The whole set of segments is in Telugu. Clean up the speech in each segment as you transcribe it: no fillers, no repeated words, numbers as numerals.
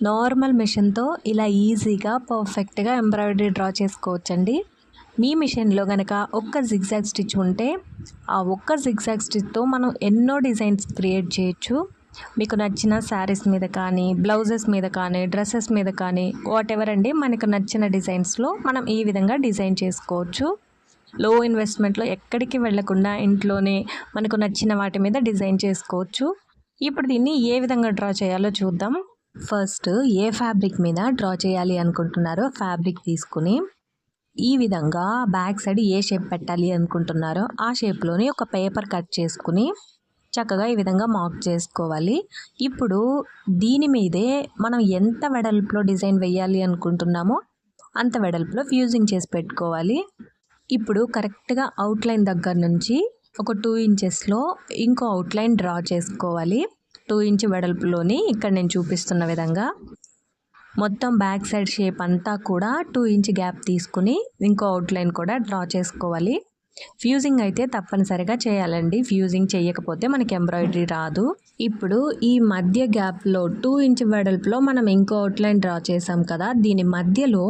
నార్మల్ మిషన్తో ఇలా ఈజీగా పర్ఫెక్ట్గా ఎంబ్రాయిడరీ డ్రా చేసుకోవచ్చండి. మీ మిషన్లో కనుక ఒక్క జిగ్జాగ్ స్టిచ్ ఉంటే ఆ ఒక్క జిగ్జాగ్ స్టిచ్తో మనం ఎన్నో డిజైన్స్ క్రియేట్ చేయొచ్చు. మీకు నచ్చిన శారీస్ మీద కానీ, బ్లౌజెస్ మీద కానీ, డ్రెస్సెస్ మీద కానీ, వాట్ ఎవర్ అండి, మనకు నచ్చిన డిజైన్స్లో మనం ఈ విధంగా డిజైన్ చేసుకోవచ్చు. లో ఇన్వెస్ట్మెంట్లో ఎక్కడికి వెళ్లకుండా ఇంట్లోనే మనకు నచ్చిన వాటి మీద డిజైన్ చేసుకోవచ్చు. ఇప్పుడు దీన్ని ఏ విధంగా డ్రా చేయాలో చూద్దాం. ఫస్ట్ ఏ ఫ్యాబ్రిక్ మీద డ్రా చేయాలి అనుకుంటున్నారో ఫ్యాబ్రిక్ తీసుకుని ఈ విధంగా బ్యాక్ సైడ్ ఏ షేప్ పెట్టాలి అనుకుంటున్నారో ఆ షేప్లోని ఒక పేపర్ కట్ చేసుకుని చక్కగా ఈ విధంగా మార్క్ చేసుకోవాలి. ఇప్పుడు దీని మీదే మనం ఎంత వెడల్పులో డిజైన్ వేయాలి అనుకుంటున్నామో అంత వెడల్పులో ఫ్యూజింగ్ చేసి పెట్టుకోవాలి. ఇప్పుడు కరెక్ట్గా అవుట్లైన్ దగ్గర నుంచి ఒక 2 ఇంచెస్లో ఇంకో అవుట్లైన్ డ్రా చేసుకోవాలి. 2 ఇంచ్ వెడల్పులోని ఇక్కడ నేను చూపిస్తున్న విధంగా మొత్తం బ్యాక్ సైడ్ షేప్ అంతా కూడా 2 ఇంచ్ గ్యాప్ తీసుకుని ఇంకో అవుట్లైన్ కూడా డ్రా చేసుకోవాలి. ఫ్యూజింగ్ అయితే తప్పనిసరిగా చేయాలండి. ఫ్యూజింగ్ చేయకపోతే మనకి ఎంబ్రాయిడరీ రాదు. ఇప్పుడు ఈ మధ్య గ్యాప్లో 2 ఇంచ్ వెడల్పులో మనం ఇంకో అవుట్లైన్ డ్రా చేసాం కదా, దీని మధ్యలో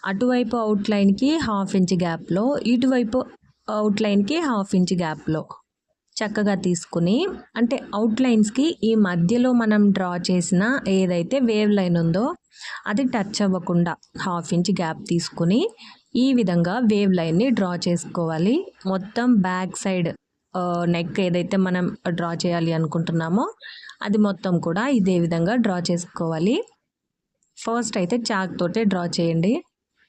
అటువైపు అవుట్లైన్కి 1/2 ఇంచ్ గ్యాప్లో, ఇటువైపు అవుట్లైన్కి 1/2 ఇంచ్ గ్యాప్లో చక్కగా తీసుకుని, అంటే అవుట్లైన్స్కి ఈ మధ్యలో మనం డ్రా చేసిన ఏదైతే వేవ్ లైన్ ఉందో అది టచ్ అవ్వకుండా 1/2 ఇంచ్ గ్యాప్ తీసుకుని ఈ విధంగా వేవ్ లైన్ని డ్రా చేసుకోవాలి. మొత్తం బ్యాక్ సైడ్ నెక్ ఏదైతే మనం డ్రా చేయాలి అనుకుంటున్నామో అది మొత్తం కూడా ఇదే విధంగా డ్రా చేసుకోవాలి. ఫస్ట్ అయితే చాక్ తోటే డ్రా చేయండి.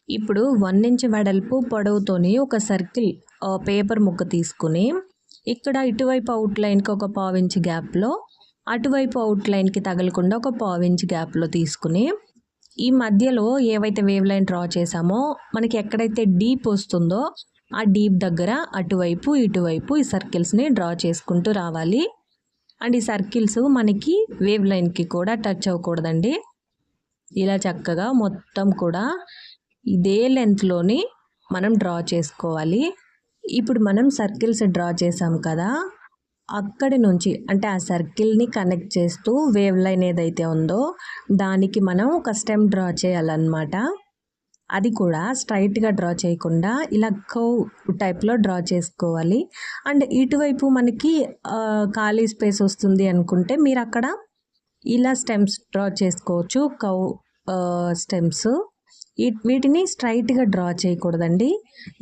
ఇప్పుడు 1 ఇంచ్ వెడల్పు పొడవుతోని ఒక సర్కిల్ పేపర్ ముక్క తీసుకుని ఇక్కడ ఇటువైపు అవుట్లైన్కి ఒక 1/2 ఇంచ్ గ్యాప్లో, అటువైపు అవుట్లైన్కి తగలకుండా ఒక 1/2 ఇంచ్ గ్యాప్లో తీసుకుని ఈ మధ్యలో ఏవైతే వేవ్ లైన్ డ్రా చేసామో మనకి ఎక్కడైతే డీప్ వస్తుందో ఆ డీప్ దగ్గర అటువైపు ఇటువైపు ఈ సర్కిల్స్ని డ్రా చేసుకుంటూ రావాలి. అండ్ ఈ సర్కిల్స్ మనకి వేవ్ లైన్కి కూడా టచ్ అవ్వకూడదండి. ఇలా చక్కగా మొత్తం కూడా ఇదే లెంత్లోని మనం డ్రా చేసుకోవాలి. ఇప్పుడు మనం సర్కిల్స్ డ్రా చేసాం కదా, అక్కడి నుంచి అంటే ఆ సర్కిల్ని కనెక్ట్ చేస్తూ వేవ్ లైన్ ఏదైతే ఉందో దానికి మనం ఒక స్టెమ్ డ్రా చేయాలన్నమాట. అది కూడా స్ట్రైట్గా డ్రా చేయకుండా ఇలా కర్వ్ టైప్లో డ్రా చేసుకోవాలి. అండ్ ఇటువైపు మనకి ఖాళీ స్పేస్ వస్తుంది అనుకుంటే మీరు అక్కడ ఇలా స్టెమ్స్ డ్రా చేసుకోవచ్చు. కర్వ్ స్టెమ్స్ వీటిని స్ట్రైట్గా డ్రా చేయకూడదండి.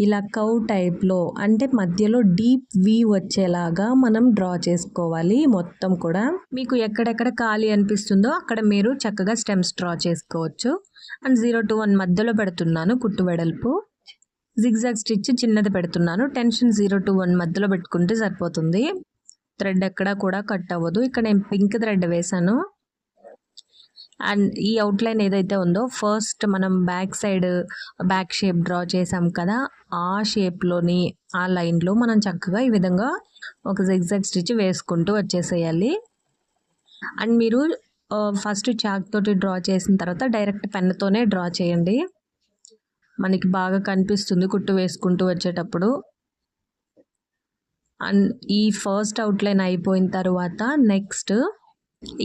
ఇలా కర్వ్ టైప్లో అంటే మధ్యలో డీప్ వీ వచ్చేలాగా మనం డ్రా చేసుకోవాలి. మొత్తం కూడా మీకు ఎక్కడెక్కడ ఖాళీ అనిపిస్తుందో అక్కడ మీరు చక్కగా స్టెమ్స్ డ్రా చేసుకోవచ్చు. అండ్ 0 to 1 మధ్యలో పెడుతున్నాను కుట్టు వెడల్పు. జిగ్జాగ్ స్టిచ్ చిన్నది పెడుతున్నాను. టెన్షన్ 0 to 1 మధ్యలో పెట్టుకుంటే సరిపోతుంది. థ్రెడ్ ఎక్కడా కూడా కట్ అవ్వదు. ఇక్కడ నేను పింక్ థ్రెడ్ వేసాను. అండ్ ఈ అవుట్లైన్ ఏదైతే ఉందో ఫస్ట్ మనం బ్యాక్ షేప్ డ్రా చేసాం కదా, ఆ షేప్లోని ఆ లైన్లో మనం చక్కగా ఈ విధంగా ఒక జిగ్జాగ్ స్టిచ్ వేసుకుంటూ వచ్చేసేయాలి. అండ్ మీరు ఫస్ట్ చాక్ తోటి డ్రా చేసిన తర్వాత డైరెక్ట్ పెన్తోనే డ్రా చేయండి. మనకి బాగా కనిపిస్తుంది కుట్టు వేసుకుంటూ వచ్చేటప్పుడు. అండ్ ఈ ఫస్ట్ అవుట్లైన్ అయిపోయిన తర్వాత నెక్స్ట్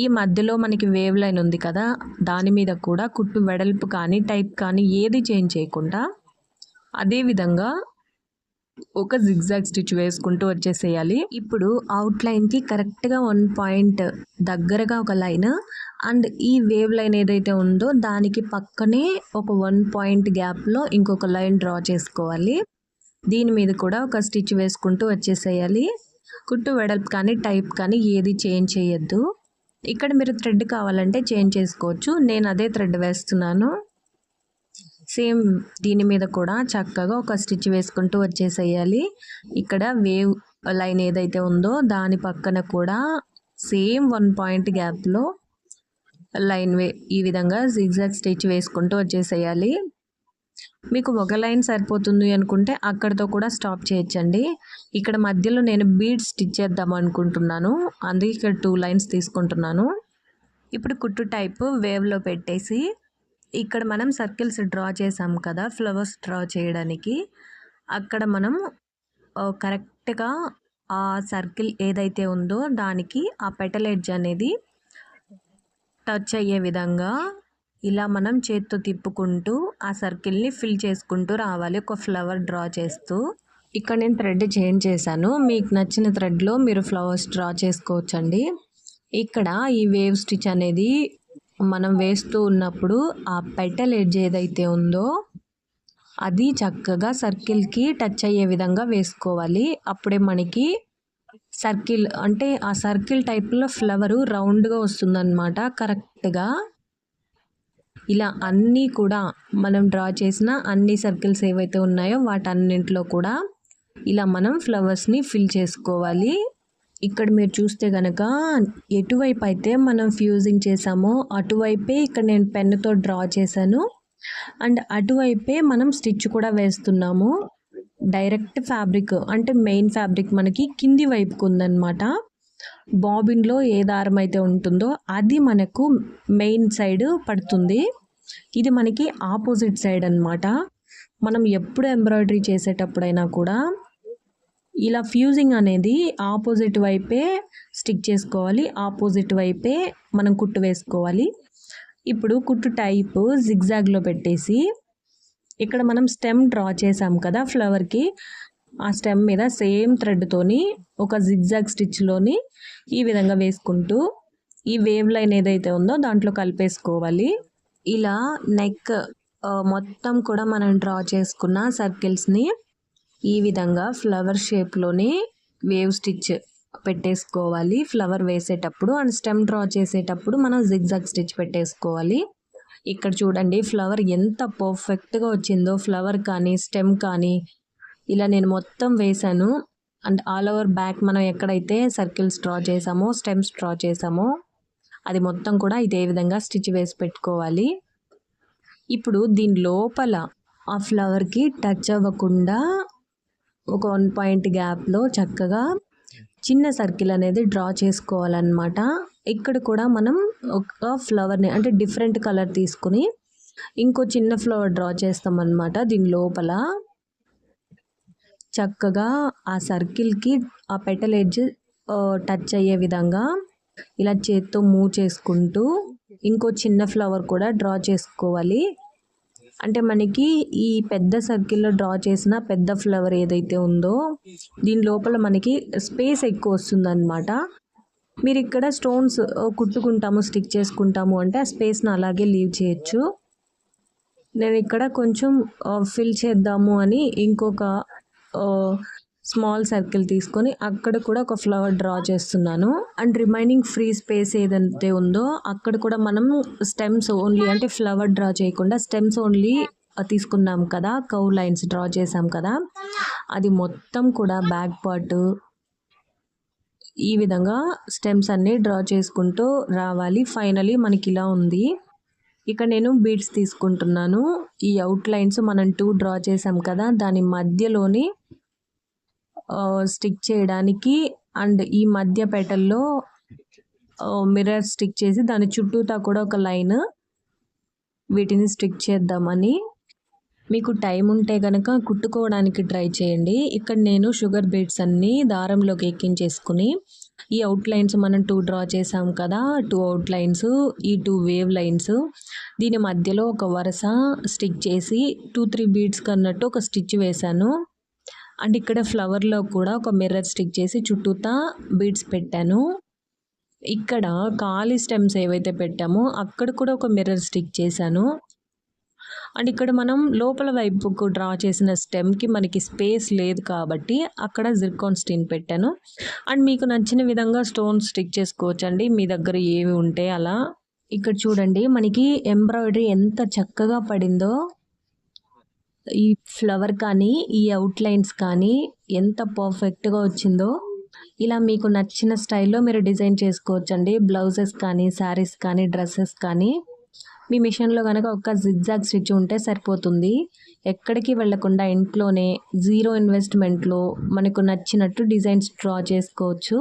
ఈ మధ్యలో మనకి వేవ్ లైన్ ఉంది కదా, దాని మీద కూడా కుట్టు వెడల్పు కానీ టైప్ కానీ ఏది చేంజ్ చేయకుండా అదే విధంగా ఒక జిగ్జాగ్ స్టిచ్ వేసుకుంటూ వచ్చేసేయాలి. ఇప్పుడు అవుట్లైన్కి కరెక్ట్గా 1 పాయింట్ దగ్గరగా ఒక లైన్ అండ్ ఈ వేవ్ లైన్ ఏదైతే ఉందో దానికి పక్కనే ఒక 1 పాయింట్ గ్యాప్లో ఇంకొక లైన్ డ్రా చేసుకోవాలి. దీని మీద కూడా ఒక స్టిచ్ వేసుకుంటూ వచ్చేసేయాలి. కుట్టు వెడల్పు కానీ టైప్ కానీ ఏది చేంజ్ చేయొద్దు. ఇక్కడ మీరు థ్రెడ్ కావాలంటే చేంజ్ చేసుకోవచ్చు. నేను అదే థ్రెడ్ వేస్తున్నాను. సేమ్ దీని మీద కూడా చక్కగా ఒక స్టిచ్ వేసుకుంటూ వచ్చేసేయాలి. ఇక్కడ వేవ్ లైన్ ఏదైతే ఉందో దాని పక్కన కూడా సేమ్ 1 పాయింట్ గ్యాప్లో ఈ విధంగా జిగ్జాగ్ స్టిచ్ వేసుకుంటూ వచ్చేసేయాలి. మీకు ఒక లైన్ సరిపోతుంది అనుకుంటే అక్కడితో కూడా స్టాప్ చేయొచ్చండి. ఇక్కడ మధ్యలో నేను బీడ్స్ స్టిచ్ చేద్దాం అనుకుంటున్నాను, అందుకే ఇక్కడ 2 లైన్స్ తీసుకుంటున్నాను. ఇప్పుడు కుట్టు టైప్ వేవ్లో పెట్టేసి ఇక్కడ మనం సర్కిల్స్ డ్రా చేసాం కదా ఫ్లవర్స్ డ్రా చేయడానికి, అక్కడ మనం కరెక్ట్గా ఆ సర్కిల్ ఏదైతే ఉందో దానికి ఆ పెటల్ ఎడ్జ్ అనేది టచ్ అయ్యే విధంగా ఇలా మనం చేత్తో తిప్పుకుంటూ ఆ సర్కిల్ని ఫిల్ చేసుకుంటూ రావాలి, ఒక ఫ్లవర్ డ్రా చేస్తూ. ఇక్కడ నేను థ్రెడ్ చేంజ్ చేశాను, మీకు నచ్చిన థ్రెడ్లో మీరు ఫ్లవర్స్ డ్రా చేసుకోవచ్చండి. ఇక్కడ ఈ వేవ్ స్టిచ్ అనేది మనం వేస్తూ ఉన్నప్పుడు ఆ పెటల్ ఎడ్జ్ ఏదైతే ఉందో అది చక్కగా సర్కిల్కి టచ్ అయ్యే విధంగా వేసుకోవాలి. అప్పుడే మనకి సర్కిల్ అంటే ఆ సర్కిల్ టైప్లో ఫ్లవరు రౌండ్గా వస్తుందన్నమాట కరెక్ట్గా. ఇలా అన్నీ కూడా మనం డ్రా చేసిన అన్ని సర్కిల్స్ ఏవైతే ఉన్నాయో వాటన్నింటిలో కూడా ఇలా మనం ఫ్లవర్స్ని ఫిల్ చేసుకోవాలి. ఇక్కడ మీరు చూస్తే కనుక ఎటువైపు అయితే మనం ఫ్యూజింగ్ చేసామో అటువైపే ఇక్కడ నేను పెన్నుతో డ్రా చేశాను, అండ్ అటువైపే మనం స్టిచ్ కూడా వేస్తున్నాము. డైరెక్ట్ ఫ్యాబ్రిక్ అంటే మెయిన్ ఫ్యాబ్రిక్ మనకి కింది వైపుకు ఉందన్నమాట. బాబిన్లో ఏ దారం అయితే ఉంటుందో అది మనకు మెయిన్ సైడ్ పడుతుంది. ఇది మనకి ఆపోజిట్ సైడ్ అన్నమాట. మనం ఎప్పుడు ఎంబ్రాయిడరీ చేసేటప్పుడైనా కూడా ఇలా ఫ్యూజింగ్ అనేది ఆపోజిట్ వైపే స్టిక్ చేసుకోవాలి, ఆపోజిట్ వైపే మనం కుట్టు వేసుకోవాలి. ఇప్పుడు కుట్టు టైపు జిగ్జాగ్లో పెట్టేసి ఇక్కడ మనం స్టెమ్ డ్రా చేసాం కదా ఫ్లవర్కి, ఆ స్టెమ్ మీద సేమ్ థ్రెడ్తోని ఒక జిగ్జాగ్ స్టిచ్లోని ఈ విధంగా వేసుకుంటూ ఈ వేవ్ లైన్ ఏదైతే ఉందో దాంట్లో కలిపేసుకోవాలి. ఇలా నెక్ మొత్తం కూడా మనం డ్రా చేసుకున్న సర్కిల్స్ని ఈ విధంగా ఫ్లవర్ షేప్లోని వేవ్ స్టిచ్ పెట్టేసుకోవాలి ఫ్లవర్ వేసేటప్పుడు, అండ్ స్టెమ్ డ్రా చేసేటప్పుడు మనం జిగ్జాగ్ స్టిచ్ పెట్టేసుకోవాలి. ఇక్కడ చూడండి ఫ్లవర్ ఎంత పర్ఫెక్ట్గా వచ్చిందో, ఫ్లవర్ కానీ స్టెమ్ కానీ ఇలా నేను మొత్తం వేశాను. అండ్ ఆల్ ఓవర్ బ్యాక్ మనం ఎక్కడైతే సర్కిల్స్ డ్రా చేసామో స్టెమ్స్ డ్రా చేసామో అది మొత్తం కూడా ఇదే విధంగా స్టిచ్ వేసి పెట్టుకోవాలి. ఇప్పుడు దీని లోపల ఆ ఫ్లవర్కి టచ్ అవ్వకుండా ఒక 1 పాయింట్ గ్యాప్లో చక్కగా చిన్న సర్కిల్ అనేది డ్రా చేసుకోవాలన్నమాట. ఇక్కడ కూడా మనం ఒక ఫ్లవర్ని అంటే డిఫరెంట్ కలర్ తీసుకుని ఇంకో చిన్న ఫ్లవర్ డ్రా చేస్తామన్నమాట. దీని లోపల చక్కగా ఆ సర్కిల్కి ఆ పెటల్ ఎడ్జ్ టచ్ అయ్యే విధంగా ఇలా చేత్తో మూవ్ చేసుకుంటూ ఇంకో చిన్న ఫ్లవర్ కూడా డ్రా చేసుకోవాలి. అంటే మనకి ఈ పెద్ద సర్కిల్లో డ్రా చేసిన పెద్ద ఫ్లవర్ ఏదైతే ఉందో దీని లోపల మనకి స్పేస్ ఎక్కువ వస్తుందన్నమాట. మీరు ఇక్కడ స్టోన్స్ కుట్టుకుంటాము స్టిక్ చేసుకుంటాము అంటే ఆ స్పేస్ని అలాగే లీవ్ చేయొచ్చు. నేను ఇక్కడ కొంచెం ఫిల్ చేద్దాము అని ఇంకొక స్మాల్ సర్కిల్ తీసుకొని అక్కడ కూడా ఒక ఫ్లవర్ డ్రా చేస్తున్నాను. అండ్ రిమైనింగ్ ఫ్రీ స్పేస్ ఏదైతే ఉందో అక్కడ కూడా మనం స్టెమ్స్ ఓన్లీ అంటే ఫ్లవర్ డ్రా చేయకుండా స్టెమ్స్ ఓన్లీ తీసుకున్నాం కదా, కర్వ్ లైన్స్ డ్రా చేసాం కదా, అది మొత్తం కూడా బ్యాక్ పార్ట్ ఈ విధంగా స్టెమ్స్ అన్నీ డ్రా చేసుకుంటూ రావాలి. ఫైనలీ మనకి ఇలా ఉంది. ఇక్కడ నేను బీడ్స్ తీసుకుంటున్నాను. ఈ అవుట్ లైన్స్ మనం 2 డ్రా చేసాం కదా దాని మధ్యలోని స్టిక్ చేయడానికి అండ్ ఈ మధ్య పెటల్లో మిర్రర్ స్టిక్ చేసి దాని చుట్టూతా కూడా ఒక లైన్ వీటిని స్టిక్ చేద్దామని. మీకు టైం ఉంటే కనుక కుట్టుకోవడానికి ట్రై చేయండి. ఇక్కడ నేను షుగర్ బీడ్స్ అన్నీ దారంలోకి ఎక్కించేసుకుని ఈ అవుట్ లైన్స్ మనం 2 డ్రా చేసాం కదా, 2 అవుట్ లైన్స్, ఈ 2 వేవ్ లైన్స్ దీని మధ్యలో ఒక వరుస స్టిక్ చేసి 2-3 బీడ్స్ కన్నట్టు ఒక స్టిచ్ వేశాను. అండ్ ఇక్కడ ఫ్లవర్లో కూడా ఒక మిర్రర్ స్టిక్ చేసి చుట్టూతా బీడ్స్ పెట్టాను. ఇక్కడ ఖాళీ స్టెమ్స్ ఏవైతే పెట్టామో అక్కడ కూడా ఒక మిర్రర్ స్టిక్ చేశాను. అండ్ ఇక్కడ మనం లోపల వైపుకు డ్రా చేసిన స్టెమ్కి మనకి స్పేస్ లేదు కాబట్టి అక్కడ జిర్కాన్ స్టీన్ పెట్టాను. అండ్ మీకు నచ్చిన విధంగా స్టోన్ స్టిక్ చేసుకోవచ్చండి మీ దగ్గర ఏవి ఉంటే అలా. ఇక్కడ చూడండి మనకి ఎంబ్రాయిడరీ ఎంత చక్కగా పడిందో, ఈ ఫ్లవర్ కానీ ఈ అవుట్లైన్స్ కానీ ఎంత పర్ఫెక్ట్గా వచ్చిందో. ఇలా మీకు నచ్చిన స్టైల్లో మీరు డిజైన్ చేసుకోవచ్చండి. బ్లౌజెస్ కానీ శారీస్ కానీ డ్రెస్సెస్ కానీ. మీ మిషన్లో కనుక ఒక జిగ్జాగ్ స్టిచ్ ఉంటే సరిపోతుంది. ఎక్కడికి వెళ్ళకుండా ఇంట్లోనే 0 ఇన్వెస్ట్మెంట్లో మనకు నచ్చినట్టు డిజైన్స్ డ్రా చేసుకోవచ్చు.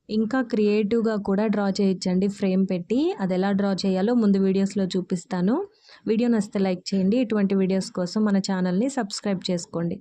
ఇంకా క్రియేటివ్గా కూడా డ్రా చేయొచ్చండి ఫ్రేమ్ పెట్టి. అది ఎలా డ్రా చేయాలో ముందు వీడియోస్లో చూపిస్తాను. వీడియో నచ్చితే లైక్ చేయండి. ఇటువంటి వీడియోస్ కోసం మన ఛానల్ని సబ్స్క్రైబ్ చేసుకోండి.